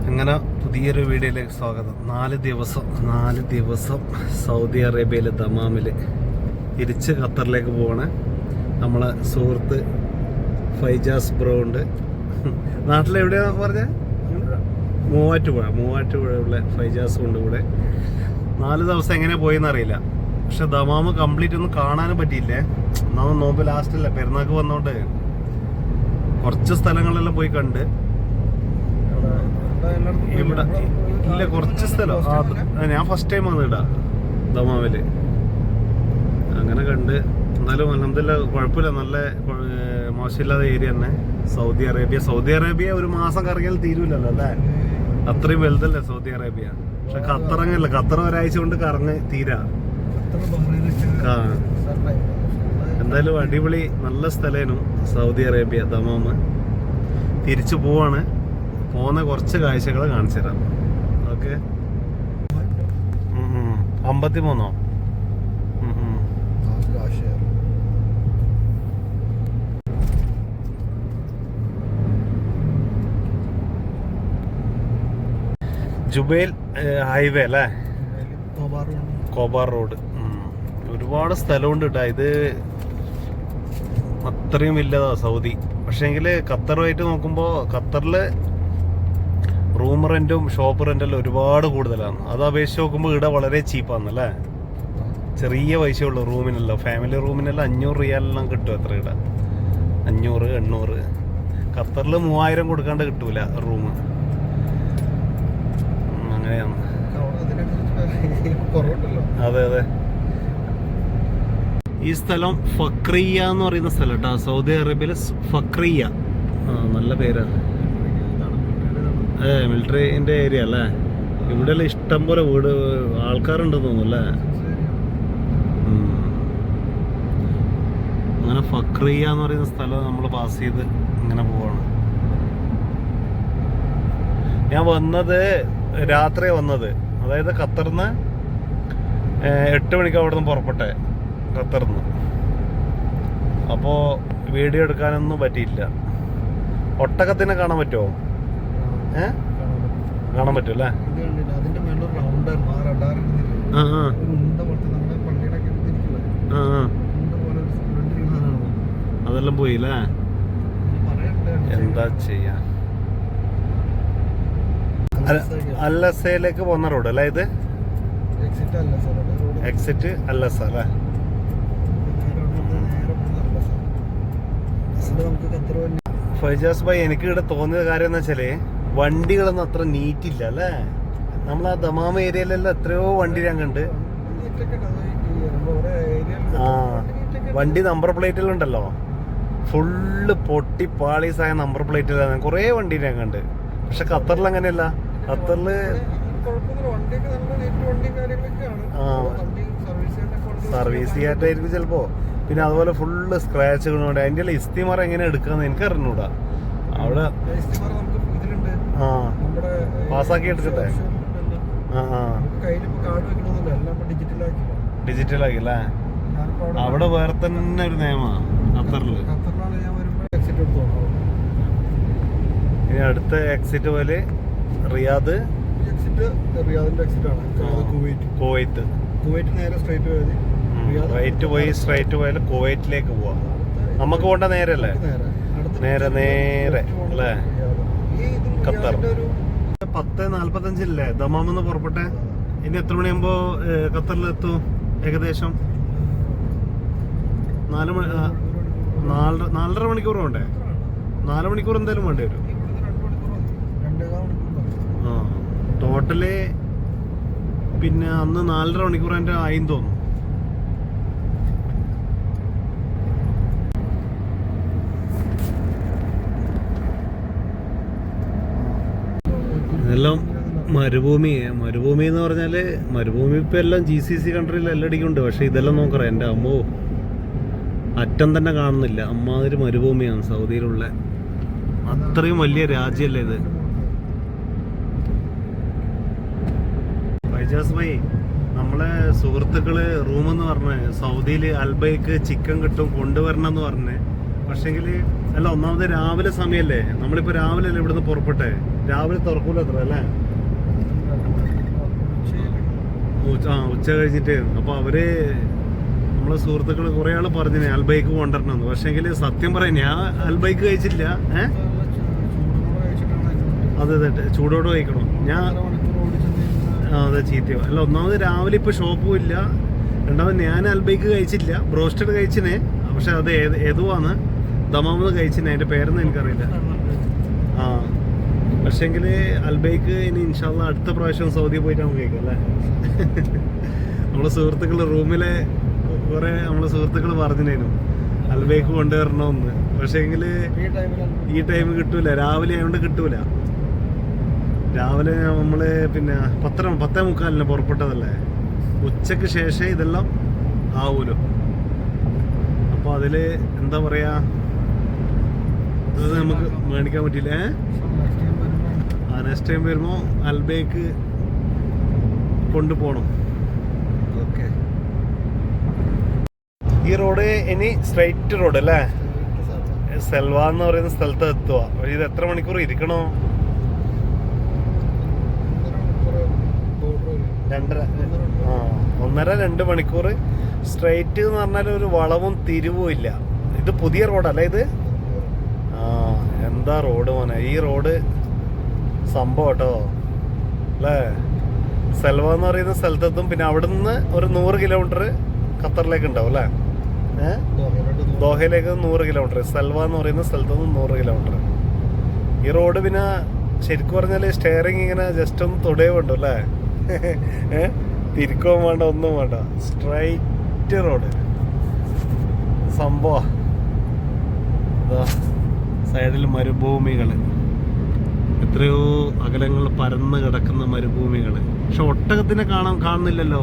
അങ്ങനെ പുതിയൊരു വീഡിയോയിലേക്ക് സ്വാഗതം. 4 ദിവസം സൗദി അറേബ്യയിലെ ദമാമിൽ തിരിച്ച് ഖത്തറിലേക്ക് പോവാണ്. നമ്മളെ സുഹൃത്ത് ഫൈജാസ് ബ്രോ ഉണ്ട്. നാട്ടിലെവിടെയാ പറഞ്ഞ മൂവാറ്റുപുഴയുള്ള ഫൈജാസും ഉണ്ട് ഇവിടെ. 4 ദിവസം എങ്ങനെ പോയെന്നറിയില്ല. പക്ഷെ ദമാമ് കംപ്ലീറ്റ് ഒന്നും കാണാനും പറ്റിയില്ലേ. ഒന്നാമത് നോമ്പ് ലാസ്റ്റല്ലേ, പെരുന്നാൾക്ക് വന്നോണ്ട് കുറച്ച് സ്ഥലങ്ങളെല്ലാം പോയി കണ്ട്. ഇവിടെ ഇല്ല, കുറച്ച് സ്ഥലം ഞാൻ ഫസ്റ്റ് ടൈം വന്നു ഇടാ ദമാമില്. അങ്ങനെ കണ്ട്. എന്നാലും അൽഹംദുലില്ലാ കുഴപ്പമില്ല, നല്ല മോശമില്ലാത്ത ഏരിയ തന്നെ സൗദി അറേബ്യ. ഒരു മാസം കറങ്ങിയാൽ തീരൂലല്ലോ അല്ലേ, അത്രയും വലുതല്ലേ സൗദി അറേബ്യ. പക്ഷെ ഖത്തറങ്ങല്ല, ഖത്തർ ഒരാഴ്ച കൊണ്ട് കറങ്ങി തീരാ. എന്തായാലും അടിപൊളി നല്ല സ്ഥലേനു സൗദി അറേബ്യ ദമാമ്. തിരിച്ചു പോവാണ്. പോകുന്ന കുറച്ച് കാഴ്ചകൾ കാണിച്ചു തരാം. ഓക്കെ. 53 ജുബൈൽ ഹൈവേ അല്ലേ, കോബാർ റോഡ്. ഒരുപാട് സ്ഥലമുണ്ട് കേട്ടോ. ഇത് അത്രയും വലുതാ സൗദി. പക്ഷേങ്കിൽ ഖത്തറുമായിട്ട് നോക്കുമ്പോൾ ഖത്തറില് റൂം റെന്റും ഷോപ്പ് റെന്റെല്ലാം ഒരുപാട് കൂടുതലാണ്. അത് അപേക്ഷിച്ച് നോക്കുമ്പോൾ ഇവിടെ വളരെ ചീപ്പാന്നല്ലേ. ചെറിയ പൈസയുള്ളൂ റൂമിനെല്ലാം. ഫാമിലി റൂമിനെല്ലാം 500 റിയാലെല്ലാം കിട്ടും. എത്ര ഇവിടെ 500 800. ഖത്തറിൽ 3000 കൊടുക്കാണ്ട് കിട്ടൂല റൂം. അങ്ങനെയാണ്. അതെ. ഈ സ്ഥലം ഫക്രിയ എന്ന് പറയുന്ന സ്ഥലം കേട്ടോ, സൗദി അറേബ്യയിലെ ഫക്രിയ. നല്ല പേരാണ്. മിലിറ്ററിന്റെ ഏരിയ അല്ലേ. ഇവിടെ ഇഷ്ടം പോലെ വീട് ആൾക്കാരുണ്ടെന്ന് തോന്നുന്നു അല്ലേ. അങ്ങനെ ഫക്രിയ എന്ന് പറയുന്ന സ്ഥലം നമ്മൾ പാസ് ചെയ്ത് ഇങ്ങനെ പോവാണ്. ഞാൻ വന്നത് രാത്രി വന്നത്, അതായത് ഖത്തറിന്ന് 8 മണിക്ക് അവിടെ നിന്ന് പുറപ്പെട്ടെ ഖത്തറിന്ന്. അപ്പോൾ വീഡിയോ എടുക്കാനൊന്നും പറ്റിയില്ല. ഒട്ടകത്തിനെ കാണാൻ പറ്റുമോ? കാണാൻ പറ്റും അല്ലേ. അതെല്ലാം പോയില്ലേ. എന്താ ചെയ്യാ. അല്ലസയിലേക്ക് പോകുന്ന റോഡ് അല്ലേ ഇത്. എക്സിറ്റ് അല്ലസ അല്ലേ. ഫൈജാസ് ഭായി, എനിക്ക് ഇവിടെ തോന്നിയ കാര്യം എന്ന് വെച്ചാല് വണ്ടികളൊന്നും അത്ര നീറ്റില്ല അല്ലേ. നമ്മളാ ദമാമ ഏരിയയിലെല്ലാം എത്രയോ വണ്ടി ഞാൻ കണ്ട്. വണ്ടി നമ്പർ പ്ലേറ്റിലുണ്ടല്ലോ ഫുള്ള് പൊട്ടി പാളീസായ നമ്പർ പ്ലേറ്റിലാണ് കുറേ വണ്ടി ഞാൻ കണ്ട്. പക്ഷെ ഖത്തറിൽ അങ്ങനെയല്ല. ഖത്തറില് സർവീസ് ചെയ്യാറ്റായിരിക്കും ചിലപ്പോ. പിന്നെ അതുപോലെ ഫുള്ള് സ്ക്രാച്ചുകളുണ്ട്. അതിന്റെ ഇസ്തിമാർ എങ്ങനെ എടുക്കാന്ന് എനിക്ക് അറിഞ്ഞൂടാ. അവിടെ പാസ്സാക്കി എടുക്കട്ടെ. ഡിജിറ്റലാക്കി അല്ലേ. അവിടെ വേറെ തന്നെ ഒരു നിയമമാണ് ഖത്തറില്. ഇനി അടുത്ത എക്സിറ്റ് പോലെ റിയാദിന്റെ എക്സിറ്റ് ആണ് കുവൈറ്റ്. നേരെ റൈറ്റ് പോയി സ്ട്രൈറ്റ് പോയാൽ കുവൈറ്റിലേക്ക് പോവാം. നമുക്ക് പോണ്ട നേരല്ലേ, നേരെ അല്ലേ ഖത്തർ. 10:45 ദമാമെന്ന് പുറപ്പെട്ടെ. ഇനി എത്ര മണിയാകുമ്പോ ഖത്തറിലെത്തും? ഏകദേശം 4.5 മണിക്കൂർ വേണ്ടേ? 4 മണിക്കൂർ എന്തായാലും വേണ്ടി വരും. ടോട്ടല് പിന്നെ അന്ന് 4.5 മണിക്കൂർ എൻ്റെ ആയിന്ന് തോന്നുന്നു. ഇതെല്ലാം മരുഭൂമി എന്ന് പറഞ്ഞാല് മരുഭൂമി ഇപ്പൊ എല്ലാം GCC കൺട്രിയിൽ എല്ലാടിക്കും ഉണ്ട്. പക്ഷെ ഇതെല്ലാം നോക്കറ എൻ്റെ അമ്മോ, അറ്റം തന്നെ കാണുന്നില്ല. അമ്മാതിരി മരുഭൂമിയാണ് സൗദിയിലുള്ള. അത്രയും വലിയ രാജ്യമല്ലേ ഇത്. ഫൈജാസ് ഭായി, നമ്മളെ സുഹൃത്തുക്കള് റൂമെന്ന് പറഞ്ഞ് സൗദിയിൽ അൽബൈക്ക് ചിക്കൻ കിട്ടും കൊണ്ടുവരണം എന്ന് പറഞ്ഞ്. പക്ഷെങ്കിൽ അല്ല, ഒന്നാമത് രാവിലെ സമയമല്ലേ. നമ്മളിപ്പോൾ രാവിലെ അല്ലേ ഇവിടുന്ന് പുറപ്പെട്ടെ. രാവിലെ തുറക്കൂല അത്ര അല്ലേ? ഉച്ച കഴിഞ്ഞിട്ട്. അപ്പൊ അവര് നമ്മളെ സുഹൃത്തുക്കൾ കുറെ ആള് പറഞ്ഞു അൽബൈക്ക് കൊണ്ടുവരണമെന്ന്. പക്ഷെങ്കിൽ സത്യം പറയാം ഞാൻ അൽബൈക്ക് കഴിച്ചില്ല. അതെ അതെ, ചൂടോട് കഴിക്കണം. ഞാൻ അതെ ചീത്തയോ അല്ല. ഒന്നാമത് രാവിലെ ഇപ്പൊ ഷോപ്പും ഇല്ല. രണ്ടാമത് ഞാൻ അൽബൈക്ക് കഴിച്ചില്ല. ബ്രോസ്റ്റഡ് കഴിച്ചിനെ. പക്ഷെ അത് ഏതുവാന്ന് ദമാമെന്ന് കഴിച്ചിനെ. അതിന്റെ പേരൊന്നും എനിക്കറിയില്ല. ആ പക്ഷെങ്കിൽ അൽബൈക്ക് ഇനി ഇൻഷാല്ലാ അടുത്ത പ്രാവശ്യം സൗദി പോയിട്ട് നമുക്ക് കഴിക്കാം അല്ലേ? നമ്മളെ സുഹൃത്തുക്കൾ റൂമിലെ കുറെ നമ്മളെ സുഹൃത്തുക്കൾ പറഞ്ഞിരുന്നു അൽബൈക്ക് കൊണ്ടുവരണമെന്ന്. പക്ഷെങ്കിൽ ഈ ടൈം കിട്ടൂല. രാവിലെ ആയതുകൊണ്ട് കിട്ടൂല. രാവിലെ നമ്മള് പിന്നെ 10:45 പുറപ്പെട്ടതല്ലേ. ഉച്ചക്ക് ശേഷം ഇതെല്ലാം ആവൂലോ. അപ്പൊ അതില് എന്താ പറയാ, ഇത് നമുക്ക് മേടിക്കാൻ പറ്റില്ല. നെക്സ്റ്റ് ടൈം വരുമ്പോ അൽബൈക്ക് കൊണ്ടുപോകണം. ഓക്കെ. ഈ റോഡ് ഇനി സ്ട്രൈറ്റ് റോഡ് അല്ലേ? സെൽവ എന്ന് പറയുന്ന സ്ഥലത്ത് എത്തുക. ഇത് എത്ര മണിക്കൂർ ഇരിക്കണോ? 1.5-2 മണിക്കൂർ സ്ട്രൈറ്റ് എന്ന് പറഞ്ഞാൽ ഒരു വളവും തിരിവും ഇല്ല. ഇത് പുതിയ റോഡല്ലേ ഇത്? എന്താ റോഡ് മോനെ, ഈ റോഡ് സംഭവം കേട്ടോ അല്ലേ? സെൽവ എന്ന് പറയുന്ന സ്ഥലത്തെത്തും. പിന്നെ അവിടെ നിന്ന് ഒരു 100 കിലോമീറ്റർ ഖത്തറിലേക്ക് ഉണ്ടാവും അല്ലേ? ദോഹയിലേക്ക് 100 കിലോമീറ്റർ. സെൽവ എന്ന് പറയുന്ന സ്ഥലത്ത് നിന്ന് 100 കിലോമീറ്റർ. ഈ റോഡ് പിന്നെ ശരിക്കും പറഞ്ഞാൽ സ്റ്റെയറിങ് ഇങ്ങനെ ജസ്റ്റ് ഒന്ന് തൊടേ വേണ്ടു അല്ലേ? തിരിക്കുകയും വേണ്ട, ഒന്നും വേണ്ട. സ്ട്രൈറ്റ് റോഡ് സംഭവ. സൈഡിൽ മരുഭൂമികൾ, എത്രയോ അകലങ്ങൾ പരന്ന് കിടക്കുന്ന മരുഭൂമികൾ. പക്ഷെ ഒട്ടകത്തിനെ കാണുന്നില്ലല്ലോ.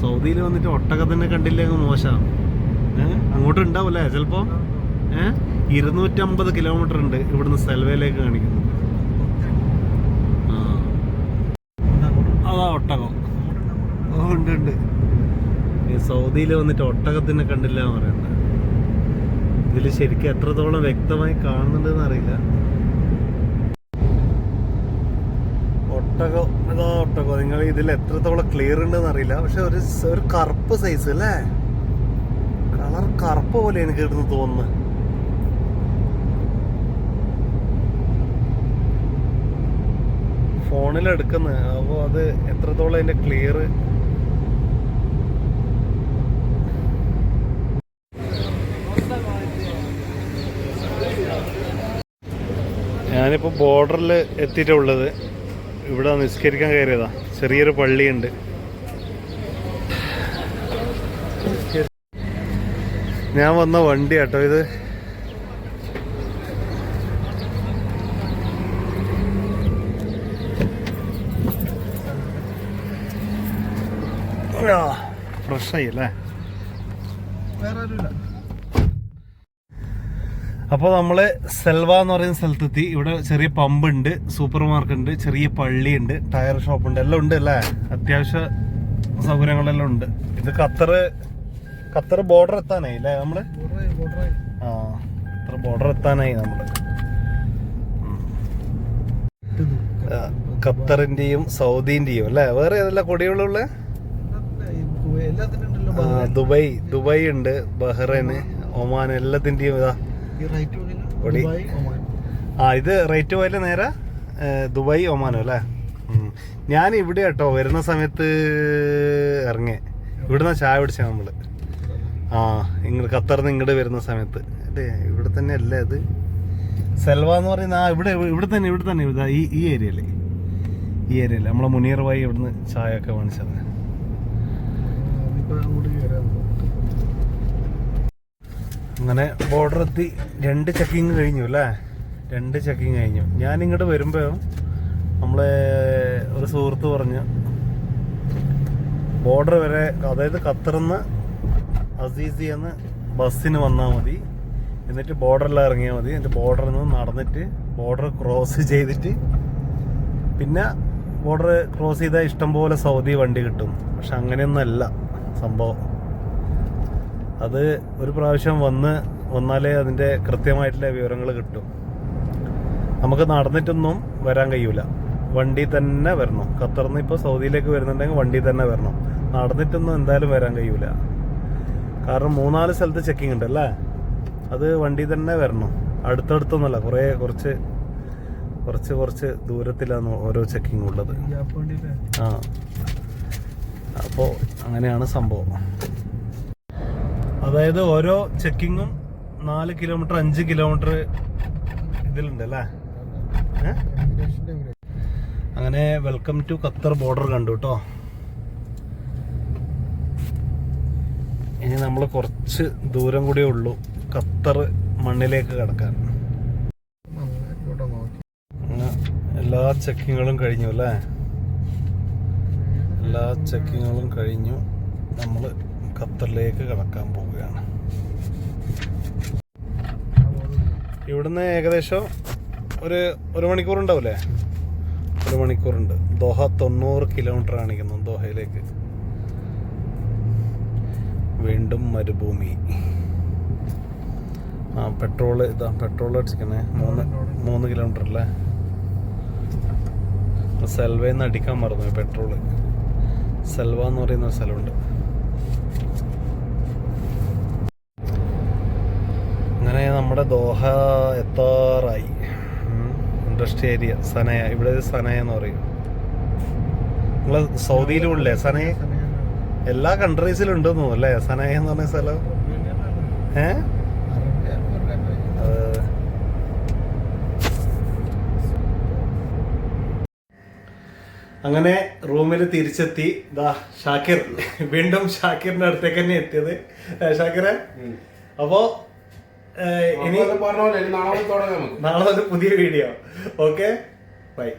സൗദിയിൽ വന്നിട്ട് ഒട്ടകത്തിനെ കണ്ടില്ലെങ്കിൽ മോശം. അങ്ങോട്ട് ഉണ്ടാവൂലേ ചിലപ്പോ. 250 കിലോമീറ്റർ ഉണ്ട് ഇവിടുന്ന് സെൽവയിലേക്ക് കാണിക്കുന്നു. അതാ ഒട്ടകം. ഉണ്ട്. സൗദിയിൽ വന്നിട്ട് ഒട്ടകത്തിനെ കണ്ടില്ല എന്ന് പറയുന്നത്. ഇതിൽ ശരിക്കും എത്രത്തോളം വ്യക്തമായി കാണുന്നുണ്ടെന്ന് അറിയില്ല. ഒട്ടകം, ഇതാ ഒട്ടകം. നിങ്ങൾ ഇതിൽ എത്രത്തോളം ക്ലിയർ ഉണ്ടെന്ന് അറിയില്ല. പക്ഷെ ഒരു കറുപ്പ് സൈസ് അല്ലേ? കളർ കറുപ്പ് പോലെ എനിക്ക് ഇടുന്ന് തോന്നുന്നു. ഫോണിലെടുക്കുന്നത്. അപ്പോൾ അത് എത്രത്തോളം അതിന്റെ ക്ലിയർ. ഞാനിപ്പോൾ ബോർഡറിൽ എത്തിയിട്ടുള്ളത്. ഇവിടെ നിസ്കരിക്കാൻ കയറിയതാ. ചെറിയൊരു പള്ളിയുണ്ട്. ഞാൻ വന്ന വണ്ടി കേട്ടോ ഇത്. ഫ്രഷായി അല്ലേ? അപ്പോൾ നമ്മള് സെൽവ എന്ന് പറയുന്ന സ്ഥലത്തെത്തി. ഇവിടെ ചെറിയ പമ്പ് ഉണ്ട്, സൂപ്പർ മാർക്കറ്റ് ഉണ്ട്, ചെറിയ പള്ളിയുണ്ട്, ടയർ ഷോപ്പ് ഉണ്ട്, എല്ലാം ഉണ്ട് അല്ലേ? അത്യാവശ്യ സൗകര്യങ്ങളെല്ലാം ഉണ്ട്. ഇത് ഖത്തർ ബോർഡർ എത്താനായി അല്ലേ നമ്മള്? ഖത്തർ ബോർഡർ എത്താനായി നമ്മള്. ഖത്തറിന്റെയും സൗദിന്റെയും അല്ലേ? വേറെ ഏതെല്ലാം കൊടികളുള്ള? ദുബായ് ഉണ്ട്, ബഹ്റൈന്, ഒമാൻ, എല്ലാത്തിന്റെയും ഇതാ കൊടി. ഇത് റേറ്റ് പോയാലും നേരെ ദുബായ് ഒമാനോ അല്ലേ? ഞാൻ ഇവിടെ കേട്ടോ വരുന്ന സമയത്ത് ഇറങ്ങേ. ഇവിടുന്ന് ചായ പിടിച്ച നമ്മള്. ഇങ്ങോട്ട് ഖത്തറിന്ന് ഇങ്ങോട്ട് വരുന്ന സമയത്ത്. അല്ലേ ഇവിടെ തന്നെ അല്ലേ അത്? സെൽവ എന്ന് പറയുന്ന ഇവിടെ തന്നെ ഈ ഏരിയയില് നമ്മളെ മുനീർ ഭായി ഇവിടുന്ന് ചായ ഒക്കെ വാങ്ങിച്ചത്. അങ്ങനെ ബോർഡർ എത്തി. 2 ചെക്കിങ് കഴിഞ്ഞു അല്ലേ? 2 ചെക്കിങ് കഴിഞ്ഞു. ഞാൻ ഇങ്ങോട്ട് വരുമ്പോൾ നമ്മളെ ഒരു സുഹൃത്ത് പറഞ്ഞു ബോർഡർ വരെ, അതായത് ഖത്തറിന്ന് അസീസി എന്ന് ബസ്സിന് വന്നാൽ മതി, എന്നിട്ട് ബോർഡറിൽ ഇറങ്ങിയാൽ മതി. എന്നിട്ട് ബോർഡറിൽ നിന്ന് നടന്നിട്ട് ബോർഡർ ക്രോസ് ചെയ്തിട്ട് പിന്നെ ബോർഡർ ക്രോസ് ചെയ്താൽ ഇഷ്ടംപോലെ സൗദി വണ്ടി കിട്ടും. പക്ഷെ അങ്ങനെയൊന്നുമല്ല സംഭവം. അത് ഒരു പ്രാവശ്യം വന്നാലേ അതിൻ്റെ കൃത്യമായിട്ടുള്ള വിവരങ്ങൾ കിട്ടും. നമുക്ക് നടന്നിട്ടൊന്നും വരാൻ കഴിയൂല, വണ്ടി തന്നെ വരണം. ഖത്തറിൽ നിന്ന് ഇപ്പോൾ സൗദിയിലേക്ക് വരുന്നുണ്ടെങ്കിൽ വണ്ടി തന്നെ വരണം, നടന്നിട്ടൊന്നും എന്തായാലും വരാൻ കഴിയൂല. കാരണം 3-4 സ്ഥലത്ത് ചെക്കിംഗ് ഉണ്ട് അല്ലേ, അത് വണ്ടി തന്നെ വരണം. അടുത്തടുത്തൊന്നുമല്ല, കുറച്ച് ദൂരത്തിലാണ് ഓരോ ചെക്കിംഗ് ഉള്ളത്. ആ, അപ്പോൾ അങ്ങനെയാണ് സംഭവം. അതായത് ഓരോ ചെക്കിങ്ങും 4 കിലോമീറ്റർ 5 കിലോമീറ്റർ ഇതിലുണ്ട് അല്ലേ. അങ്ങനെ വെൽക്കം ടു ഖത്തർ ബോർഡർ കണ്ടു കേട്ടോ. ഇനി നമ്മൾ കുറച്ച് ദൂരം കൂടിയേ ഉള്ളൂ ഖത്തർ മണ്ണിലേക്ക് കടക്കാൻ. എല്ലാ ചെക്കിങ്ങുകളും കഴിഞ്ഞു അല്ലേ, എല്ലാ ചെക്കിങ്ങുകളും കഴിഞ്ഞു. നമ്മൾ ഖത്തറിലേക്ക് കടക്കാൻ പോവുകയാണ്. ഇവിടുന്ന് ഏകദേശം ഒരു മണിക്കൂർ ഉണ്ടാവില്ലേ, 1 മണിക്കൂറുണ്ട്. ദോഹ 90 കിലോമീറ്റർ കാണിക്കുന്നു ദോഹയിലേക്ക്. വീണ്ടും മരുഭൂമി. പെട്രോൾ അടിച്ചിരിക്കണേ. 3 കിലോമീറ്റർ അല്ലേ. സെൽവയിൽ നിന്ന് അടിക്കാൻ മറന്നു പെട്രോള്. സെൽവ എന്ന് പറയുന്ന ഒരു സ്ഥലമുണ്ട്. അങ്ങനെ നമ്മുടെ ദോഹ എത്താറായി. ഇൻഡസ്ട്രി ഏരിയ സനയ, ഇവിടെ സനയ എന്ന് പറയും. നിങ്ങളെ സൗദിയിലും ഉള്ളേ സനയ? എല്ലാ കൺട്രീസിലും ഉണ്ടെന്ന് തോന്നുന്നു അല്ലേ സനയ എന്ന് പറഞ്ഞ സ്ഥലം. അങ്ങനെ റൂമിൽ തിരിച്ചെത്തി. ഷാക്കിർ, വീണ്ടും ഷാക്കിറിന്റെ അടുത്തേക്ക് തന്നെ എത്തിയത്. ഷാക്കിറെ, അപ്പോ ഇനി നാളെ ഒരു പുതിയ വീഡിയോ. Okay, by.